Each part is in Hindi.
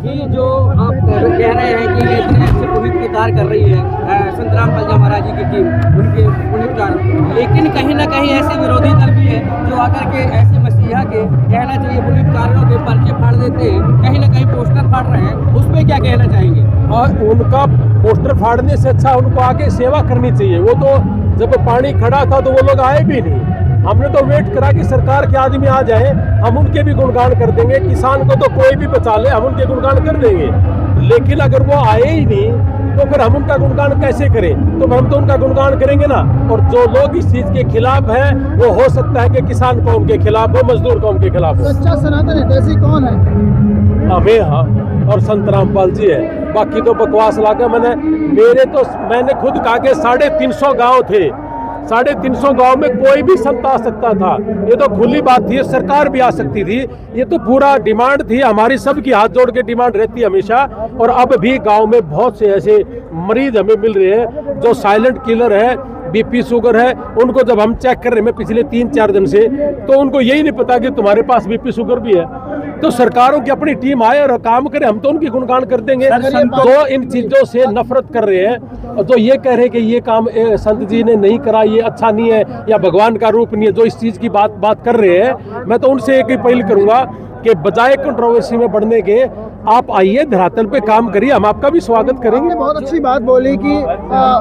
कि जो आप कह रहे हैं कि इतने अच्छे पुनीत के कार्य कर रही है संत रामपाल जी महाराज जी की टीम, उनके पुनीत कार्य, लेकिन कहीं ना कहीं ऐसे विरोधी दल भी है जो आकर के ऐसे मसीहा के कहना चाहिए पुनीत कार्यों के पर्चे फाड़ देते हैं, कहीं ना कहीं पोस्टर फाड़ रहे हैं, उस पर क्या कहना चाहेंगे? और उनका पोस्टर फाड़ने से अच्छा उनको आगे सेवा करनी चाहिए। वो तो जब पानी खड़ा था तो वो लोग आए भी नहीं, हमने तो वेट करा कि सरकार के आदमी आ जाए, हम उनके भी गुणगान कर देंगे। किसान को तो कोई भी बचा ले, हम उनके गुणगान कर देंगे, लेकिन अगर वो आए ही नहीं तो फिर हम उनका गुणगान कैसे करें? तो हम तो उनका गुणगान करेंगे ना। और जो लोग इस चीज के खिलाफ हैं, वो हो सकता है कि किसान कौम के खिलाफ हो, मजदूर कौम के खिलाफ हो। सच्चा सनातन हितैषी कौन है? हमें, हाँ, और संत रामपाल जी है। बाकी तो बकवास लाके मैंने खुद कहा कि 350 गांव थे, 350 गांव में कोई भी संत आ सकता था। ये तो खुली बात थी, सरकार भी आ सकती थी। ये तो पूरा डिमांड थी हमारी, सबकी हाथ जोड़ के डिमांड रहती है हमेशा। और अब भी गांव में बहुत से ऐसे मरीज हमें मिल रहे हैं जो साइलेंट किलर है, बीपी शुगर है। उनको जब हम चेक कर रहे हैं पिछले 3-4 दिन से, तो उनको यही नहीं पता कि तुम्हारे पास बीपी शुगर भी है। तो सरकारों की अपनी टीम आए और काम करे, हम तो उनकी गुणगान कर देंगे। जो इन चीजों से नफरत कर रहे हैं और जो ये कह रहे हैं कि ये काम संत जी ने नहीं करा, ये अच्छा नहीं है या भगवान का रूप नहीं है, जो इस चीज की बात कर रहे हैं, मैं तो उनसे एक ही अपील करूंगा कि बजाय कंट्रोवर्सी में बढ़ने के आप आइए, धरातल पे काम करिए, हम आपका भी स्वागत करेंगे। बहुत अच्छी बात बोली कि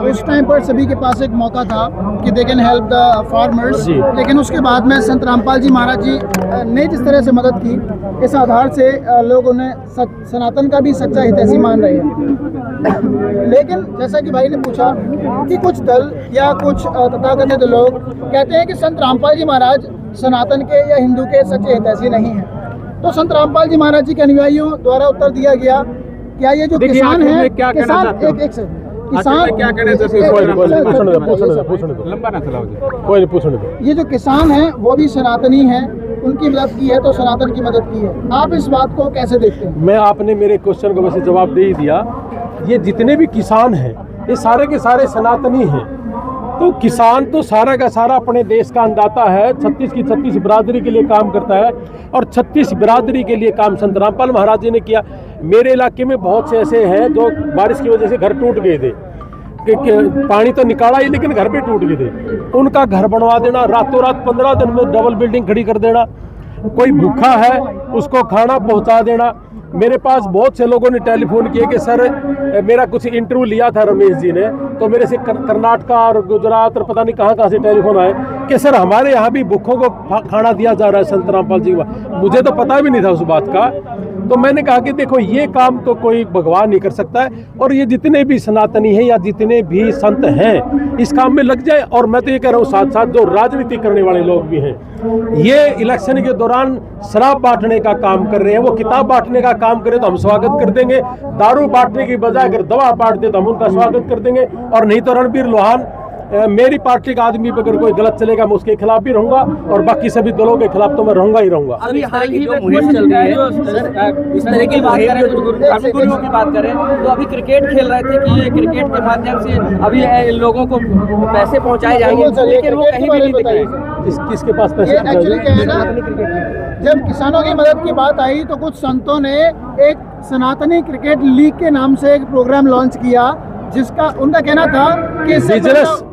उस टाइम पर सभी के पास एक मौका था कि they can help the farmers, लेकिन उसके बाद में संत रामपाल जी महाराज जी ने जिस तरह से मदद की, इस आधार से लोग उन्हें सनातन का भी सच्चा हितैषी मान रहे हैं। लेकिन जैसा कि भाई ने पूछा कि कुछ दल या कुछ तथाकथित लोग कहते हैं कि संत रामपाल जी महाराज सनातन के या हिंदू के सच्चे हितैषी नहीं है, तो संत रामपाल जी महाराज जी के अनुयायियों द्वारा उत्तर दिया गया, क्या ये जो किसान है, किसान एक से किसान क्या कहना चाहते हैं? ये जो किसान है वो भी सनातनी है, उनकी मदद की है तो सनातन की मदद की है। आप इस बात को कैसे देखते हैं? मैं, आपने मेरे क्वेश्चन को वैसे जवाब दे ही दिया। ये जितने भी किसान हैं, ये सारे के सारे सनातनी हैं। तो किसान तो सारा का सारा अपने देश का अन्नदाता है, 36 की 36 बिरादरी के लिए काम करता है, और 36 बिरादरी के लिए काम संत रामपाल महाराज जी ने किया। मेरे इलाके में बहुत से ऐसे हैं जो बारिश की वजह से घर टूट गए थे, पानी तो निकाला ही लेकिन घर पे टूट गए थे। उनका घर बनवा देना, रातों रात 15 दिन में डबल बिल्डिंग खड़ी कर देना। कोई भूखा है उसको खाना पहुंचा देना। मेरे पास बहुत से लोगों ने टेलीफोन किए कि सर मेरा कुछ इंटरव्यू लिया था रमेश जी ने, तो मेरे से कर्नाटक और गुजरात और पता नहीं कहाँ से टेलीफोन आए कि सर हमारे यहाँ भी भूखों को खाना दिया जा रहा है संत रामपाल जी का। मुझे तो पता भी नहीं था उस बात का। तो मैंने कहा कि देखो, ये काम तो कोई भगवान नहीं कर सकता है, और ये जितने भी सनातनी हैं या जितने भी संत हैं इस काम में लग जाए। और मैं तो ये कह रहा हूँ साथ साथ जो राजनीति करने वाले लोग भी हैं, ये इलेक्शन के दौरान शराब बांटने का काम कर रहे हैं, वो किताब बांटने का काम करें तो हम स्वागत कर देंगे। दारू बांटने की बजाय अगर दवा बांट दे तो हम उनका स्वागत कर देंगे। और नहीं तो रणबीर लोहान, मेरी पार्टी का आदमी अगर कोई गलत चलेगा मैं उसके खिलाफ भी रहूंगा, और बाकी सभी दलों के खिलाफ तो मैं रहूंगा ही रहूंगा। अभी हाल ही में मुहिम चल रही है, इस तरह की बात करें, गुरुओं की बात करें तो अभी क्रिकेट खेल रहे थे कि ये क्रिकेट के माध्यम से अभी लोगों को पैसे पहुंचाए जाएंगे, लेकिन वो कहीं भी नहीं दिख रहे। किसके पास पैसे? एक्चुअली क्या है ना, जब किसानों की मदद की बात आई तो कुछ संतों ने एक सनातनी क्रिकेट लीग के नाम से एक प्रोग्राम लॉन्च किया, जिसका उनका कहना था कि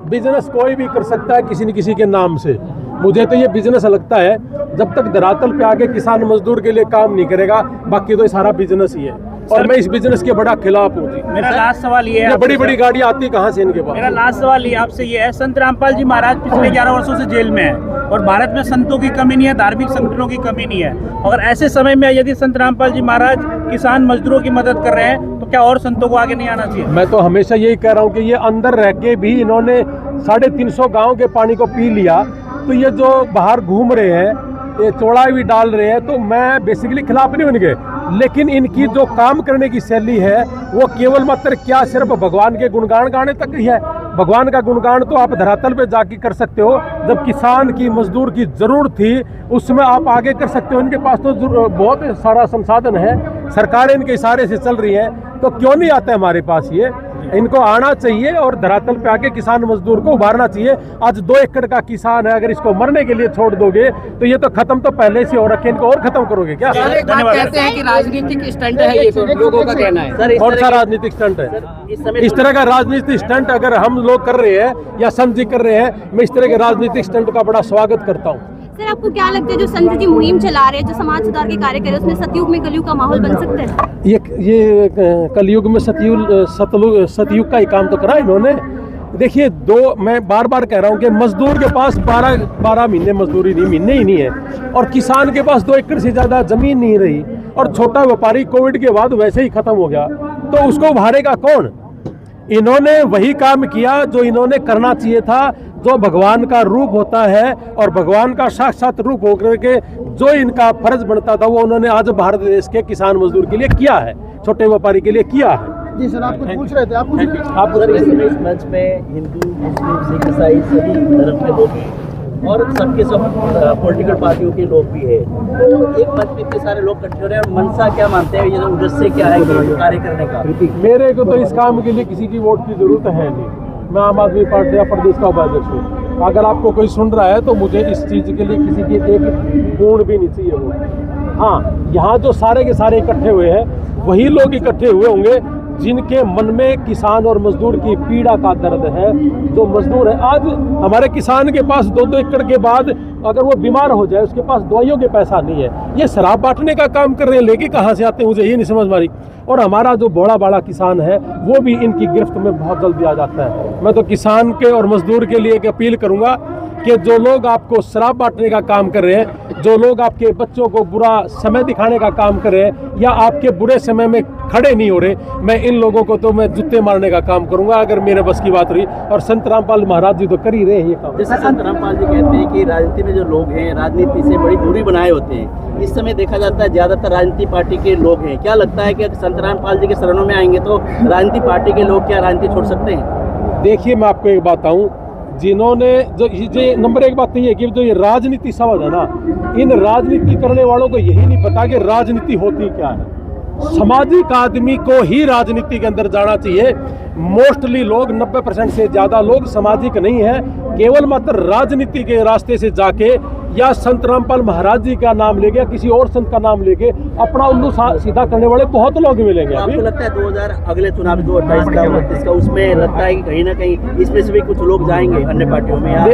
बिजनेस कोई भी कर सकता है किसी न किसी के नाम से। मुझे तो ये बिजनेस लगता है, जब तक धरातल पे आके किसान मजदूर के लिए काम नहीं करेगा, बाकी तो ये सारा बिजनेस ही है। और मैं इस बिजनेस के बड़ा खिलाफ हूँ। मेरा लास्ट सवाल ये है, बड़ी बड़ी गाड़ी आती कहाँ से इनके पास? मेरा लास्ट सवाल ये आपसे ये है, संत रामपाल जी महाराज पिछले 11 वर्षों से जेल में है, और भारत में संतों की कमी नहीं है, धार्मिक संगठनों की कमी नहीं है, और ऐसे समय में यदि संत रामपाल जी महाराज किसान मजदूरों की मदद कर रहे हैं तो क्या और संतों को आगे नहीं आना चाहिए? मैं तो हमेशा यही कह रहा हूँ कि ये अंदर रह के भी इन्होंने 350 गाँव के पानी को पी लिया, तो ये जो बाहर घूम रहे हैं, ये चौड़ाई भी डाल रहे हैं, तो मैं बेसिकली खिलाफ नहीं बन गए, लेकिन इनकी जो काम करने की शैली है वो केवल मात्र क्या सिर्फ भगवान के गुणगान गाने तक ही है। भगवान का गुणगान तो आप धरातल पे जाके कर सकते हो, जब किसान की मजदूर की जरूरत थी उसमें आप आगे कर सकते हो। इनके पास तो बहुत सारा संसाधन है, सरकारें इनके इशारे से चल रही है, तो क्यों नहीं आता है हमारे पास ये? इनको आना चाहिए और धरातल पे आके किसान मजदूर को उभारना चाहिए। आज 2 एकड़ का किसान है, अगर इसको मरने के लिए छोड़ दोगे तो ये तो खत्म तो पहले से हो रखे, इनको और खत्म करोगे क्या? कहते हैं कि राजनीतिक स्टंट है ये, तो लोगों का कहना है। कौन सा राजनीतिक स्टंट है? इस तरह का राजनीतिक स्टंट अगर हम लोग कर रहे हैं या संत जी कर रहे हैं, मैं इस तरह के राजनीतिक स्टंट का बड़ा स्वागत करता हूँ। सर, आपको क्या लगता है जो संत जी मुहिम चला रहे हैं, जो समाज सुधार के कार्य कर रहे हैं, उसमें सतयुग में कलयुग का माहौल बन सकता है? ये कलयुग में सतयुग का ही काम तो करा इन्होंने। देखिए, मैं बार बार कह रहा हूँ कि मजदूर के पास 12 महीने मजदूरी नहीं, महीने ही नहीं है, और किसान के पास 2 एकड़ से ज़्यादा ज़मीन नहीं रही, और छोटा व्यापारी कोविड के बाद वैसे ही ख़त्म हो गया, तो उसको उभारेगा कौन? इन्होंने वही काम किया जो इन्होंने करना चाहिए था, जो भगवान का रूप होता है और भगवान का साक्षात रूप होकर के जो इनका फर्ज बनता था वो उन्होंने आज भारत देश के किसान मजदूर के लिए किया है, छोटे व्यापारी के लिए किया है। जी सर, आप कुछ पूछ रहे थे, आप कुछ आप इस मंच में हिंदू, मुस्लिम, सिख, ईसाई सभी धर्म के लोग हैं और सबके सब पॉलिटिकल पार्टियों के लोग भी है, तो एक मंच में इतने सारे लोग इकट्ठे हो रहे हैं। और मनसा क्या मानते हैं, ये उद्देश्य क्या है कार्य करने का? मेरे को तो इस काम के लिए किसी की वोट की जरूरत है नहीं। मैं आम आदमी पार्टी या प्रदेश का उपाध्यक्ष हूँ। अगर आपको कोई सुन रहा है तो मुझे इस चीज़ के लिए किसी की एक पूर्ण भी नहीं चाहिए वोट। हाँ, यहाँ जो सारे के सारे इकट्ठे हुए हैं वही लोग इकट्ठे हुए होंगे जिनके मन में किसान और मजदूर की पीड़ा का दर्द है। जो मजदूर है, आज हमारे किसान के पास 2-2 एकड़ के बाद अगर वो बीमार हो जाए, उसके पास दवाइयों के पैसा नहीं है, ये शराब बांटने का काम कर रहे हैं, लेके कहाँ से आते हैं मुझे ये नहीं समझ मारी। और हमारा जो बड़ा बड़ा किसान है वो भी इनकी गिरफ्त में बहुत जल्दी आ जाता है। मैं तो किसान के और मजदूर के लिए एक अपील करूँगा कि जो लोग आपको शराब बांटने का काम कर रहे हैं, जो लोग आपके बच्चों को बुरा समय दिखाने का काम कर रहे हैं या आपके बुरे समय में खड़े नहीं हो रहे, मैं इन लोगों को तो मैं जूते मारने का काम करूंगा अगर मेरे बस की बात रही। और संत रामपाल महाराज जी तो कर ही रहे हैं ये काम। जैसे संत रामपाल जी कहते हैं कि राजनीति में जो लोग हैं राजनीति से बड़ी दूरी बनाए होते हैं। इस समय देखा जाता है ज़्यादातर राजनीति पार्टी के लोग हैं। क्या लगता है कि संत रामपाल जी के शरणों में आएंगे तो राजनीति पार्टी के लोग क्या राजनीति छोड़ सकते हैं? देखिए, मैं आपको एक बात बताऊं, जिन्होंने जो नंबर 1 बात तो ये है कि जो ये राजनीति समझ है ना, इन राजनीति करने वालों को यही नहीं पता कि राजनीति होती क्या है। सामाजिक आदमी को ही राजनीति के अंदर जाना चाहिए। मोस्टली लोग 90% से ज़्यादा लोग सामाजिक नहीं है, केवल मात्र राजनीति के रास्ते से जाके या संत रामपाल महाराज जी का नाम लेके या किसी और संत का नाम लेके अपना उल्लू सीधा करने वाले बहुत लोग मिलेंगे। तो आपको लगता है 2000 अगले चुनाव 2028 का 29 का उसमें लगता है कि कहीं ना कहीं इसमें से भी कुछ लोग जाएंगे अन्य पार्टियों में या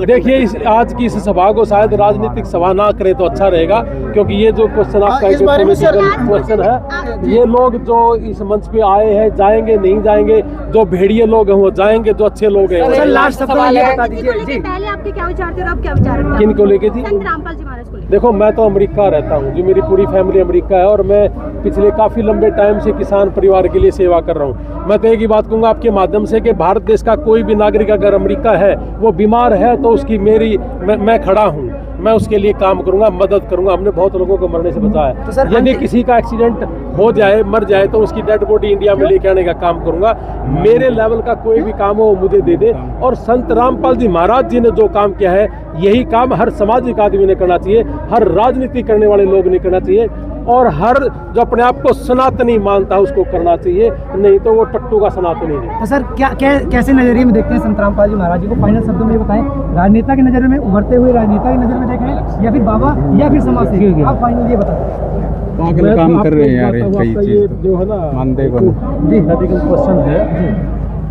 देखिए, आज की इस सभा को शायद राजनीतिक सभा ना करे तो अच्छा रहेगा, क्योंकि ये जो क्वेश्चन आपका क्वेश्चन है, ये लोग जो इस मंच पे आए हैं जाएंगे नहीं जाएंगे, जो भेड़िए लोग हैं वो जाएंगे, जो अच्छे लोग हैं। लास्ट सवाल है, बता दीजिए जी, पहले आपके क्या विचार थे और अब क्या विचार रखते हैं? किन को लेके जी? संत रामपाल जी महाराज को लेके। देखो, मैं तो अमेरिका रहता हूँ जी, मेरी पूरी फैमिली अमेरिका है और मैं पिछले काफ़ी लंबे टाइम से किसान परिवार के लिए सेवा कर रहा हूँ। मैं तो एक ही बात कहूँगा आपके माध्यम से कि भारत देश का कोई भी नागरिक अगर अमेरिका है, वो बीमार है, तो उसकी मैं खड़ा हूँ, मैं उसके लिए काम करूंगा, मदद करूंगा। हमने बहुत लोगों को मरने से बचाया है। यदि किसी का एक्सीडेंट हो जाए, मर जाए, तो उसकी डेड बॉडी इंडिया में लेके आने का काम करूंगा। मेरे लेवल का कोई भी काम हो वो मुझे दे दे। और संत रामपाल जी महाराज जी ने जो काम किया है, यही काम हर सामाजिक आदमी ने करना चाहिए, हर राजनीति करने वाले लोग ने करना चाहिए, और हर जो अपने आप को सनातनी मानता है उसको करना चाहिए, नहीं तो वो टट्टू का सनातनी है। तो सर कैसे नजरिए में देखते हैं संत रामपाल जी महाराज जी को? फाइनल शब्दों में बताएं, राजनेता के नजर में, उभरते हुए राजनेता की नजर में देख रहे हैं या फिर बाबा या फिर समाज से? आप फाइनल ये बताएं। पागल काम कर रहे हैं यार, कई चीज जो है ना मानते को जी मेडिकल क्वेश्चन है।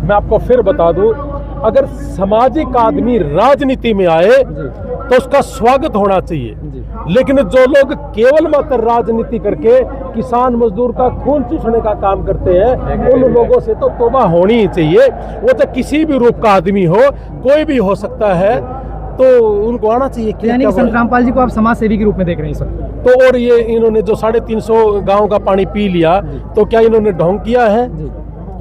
मैं आपको फिर बता दूं, अगर सामाजिक आदमी राजनीति में आए तो उसका स्वागत होना चाहिए, लेकिन जो लोग केवल मात्र राजनीति करके किसान मजदूर का खून चूसने का काम करते हैं, उन लोगों से तो तौबा होनी ही चाहिए। वो तो किसी भी रूप का आदमी हो, कोई भी हो सकता है, तो उनको आना चाहिए। यानी कि संत रामपाल जी को आप समाज सेवी के रूप में देख रहे हैं सर? तो और ये इन्होंने जो 350 गाँव का पानी पी लिया, तो क्या इन्होंने ढोंग किया है?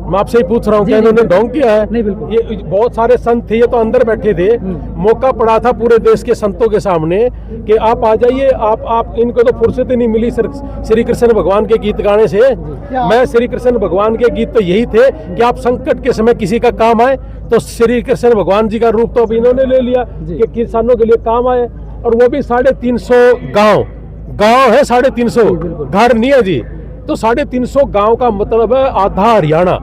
मैं आपसे ही पूछ रहा हूँ, क्या इन्होंने ढोंग किया है? नहीं, बिल्कुल। ये बहुत सारे संत थे, ये तो अंदर बैठे थे, मौका पड़ा था पूरे देश के संतों के सामने कि आप आ जाइए। आप इनको तो फुर्सत ही नहीं मिली श्री कृष्ण भगवान के गीत गाने से। मैं श्री कृष्ण भगवान के गीत तो यही थे कि आप संकट के समय किसी का काम आए, तो श्री कृष्ण भगवान जी का रूप तो अब इन्होंने ले लिया कि किसानों के लिए काम आए। और वो भी 350 गाँव है, 350 घर नहीं है जी। तो 350 गांव का मतलब है आधा हरियाणा।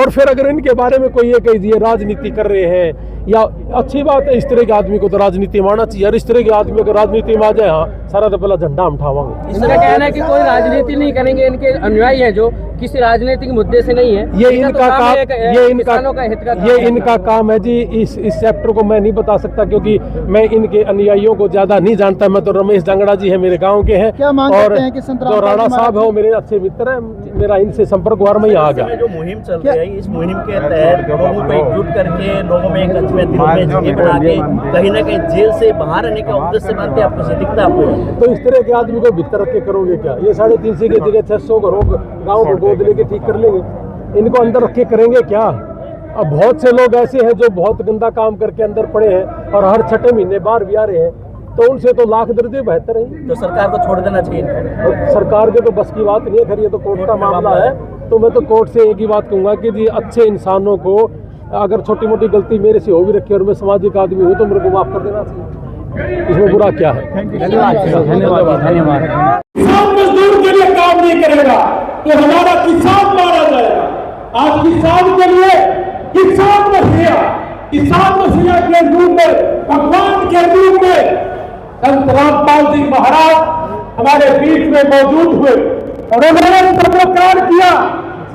और फिर अगर इनके बारे में कोई ये कह दिए राजनीति कर रहे हैं, या अच्छी बात है, इस तरह के आदमी को तो राजनीति में आना चाहिए। और इस तरह के आदमी अगर राजनीति में आ जाए, हाँ, सारा तो पहला झंडा हम उठावांगे। इनका कहना है कि कोई राजनीति नहीं करेंगे, इनके अनुयायी हैं जो किसी राजनीतिक मुद्दे से नहीं है। ये इनका काम, ये इनका काम काम है जी। इस सेक्टर को मैं नहीं बता सकता, क्योंकि मैं इनके अनुयायियों को ज्यादा नहीं जानता। मैं तो रमेश जांगड़ा जी है, मेरे गांव के हैं, क्या मांग और करते हैं कि संतराम जो राणा पाल जी साहब है वो मेरे अच्छे मित्र हैं। मेरा इनसे संपर्क हुआ, मैं यहाँ आ गया। जो मुहिम चल रही है, इस मुहिम के तहत लोगों को एकजुट करके, लोगों में एक अच्छे दिलों में जगह बना के कहीं ना कहीं जेल से बाहर आने का उद्देश्य बनते हैं। आपको से दिखता आपको? तो इस तरह के आदमी को भीतर रख के करोगे क्या? ये 350 की जगह 600 घरों गाँव को गोद लेके ठीक कर लेंगे। इनको अंदर रख के करेंगे क्या? अब बहुत से लोग ऐसे हैं जो बहुत गंदा काम करके अंदर पड़े हैं और हर 6 महीने बाहर भी आ रहे हैं, तो उनसे तो लाख दर्जे बेहतर है। तो सरकार को छोड़ देना चाहिए इनको। और सरकार के तो बस की बात नहीं है, खैर ये तो कोर्ट का मामला है। तो मैं तो कोर्ट से एक ही बात कहूँगा कि जी अच्छे इंसानों को अगर छोटी मोटी गलती मेरे से हो भी रखी और मैं सामाजिक आदमी हूँ तो मेरे को माफ कर देना चाहिए। इसमें बुरा क्या है? धन्यवाद धन्यवाद। किसान मजदूर के लिए काम नहीं करेगा तो हमारा किसान मारा जाएगा। आज किसान के लिए किसान मसीहा के रूप में, भगवान के रूप में संत रामपाल जी महाराज हमारे बीच में मौजूद हुए और उन्होंने प्रकार किया।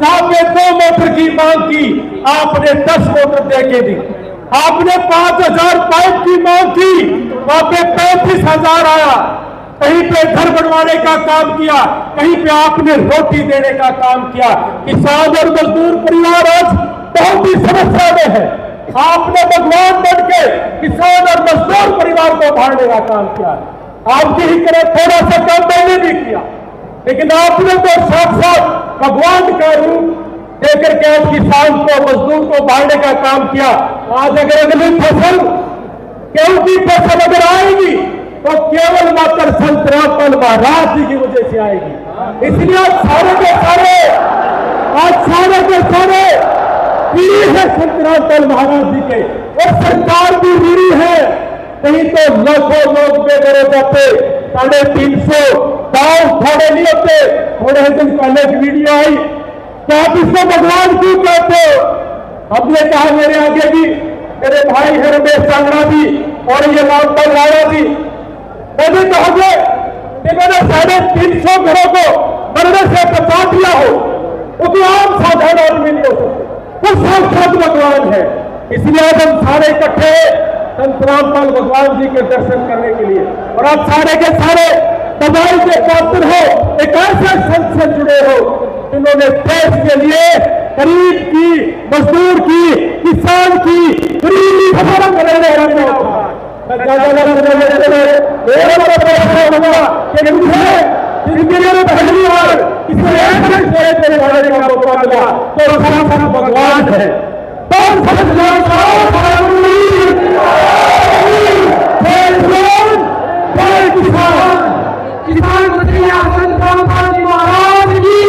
आपने 2 मोटर की मांग की, आपने 10 मोटर दे के दी। आपने 5000 पाइप की मांग की, वहां पे 35,000 आया। कहीं पे घर बनवाने का काम किया, कहीं पे आपने रोटी देने का काम किया। किसान और मजदूर परिवार आज बहुत ही समस्या में है। आपने भगवान बन के किसान और मजदूर परिवार को उभारने का काम किया। आपकी ही तरह थोड़ा सा काम मैंने भी किया, लेकिन आपने तो साथ भगवान का रूप देकर के आज किसान को, मजदूर को उभारने का काम किया। आज अगर अगली फसल, गेहूं की फसल अगर आएगी तो केवल मात्र संत रामपाल महाराज जी की वजह से आएगी। इसलिए आज सारे के सारे वीर है संत रामपाल महाराज जी के, और सरकार भी वीर है। कहीं तो लाखों लोग बेघर जाते, 350 गाँव थोड़े नहीं होते। थोड़े दिन पहले एक वीडियो आई कि आप इसको भगवान क्यों कहते हो? हमने कहा मेरे आगे भी मेरे भाई है रमेश जांगड़ा जी और ये रामपाल राणा जी, मैंने कहा कि मैंने 350 घरों को मरने से बचा दिया हो, वो भी आम साधारण आदमी नहीं हो सकते, वो साक्षात भगवान है। इसलिए आज हम सारे इकट्ठे संत रामपाल भगवान जी के दर्शन करने के लिए, और आप सारे के सारे दवाई के पात्र हो, एक ऐसे संत से जुड़े हो जिन्होंने देश के लिए गरीब की, मजदूर की, किसान की, गरीब की हमारा पहली बार किसी ऐसे तेरे वाले का मौका मिला तो सारा भगवान है। किसान संत रामपाल जी महाराज की।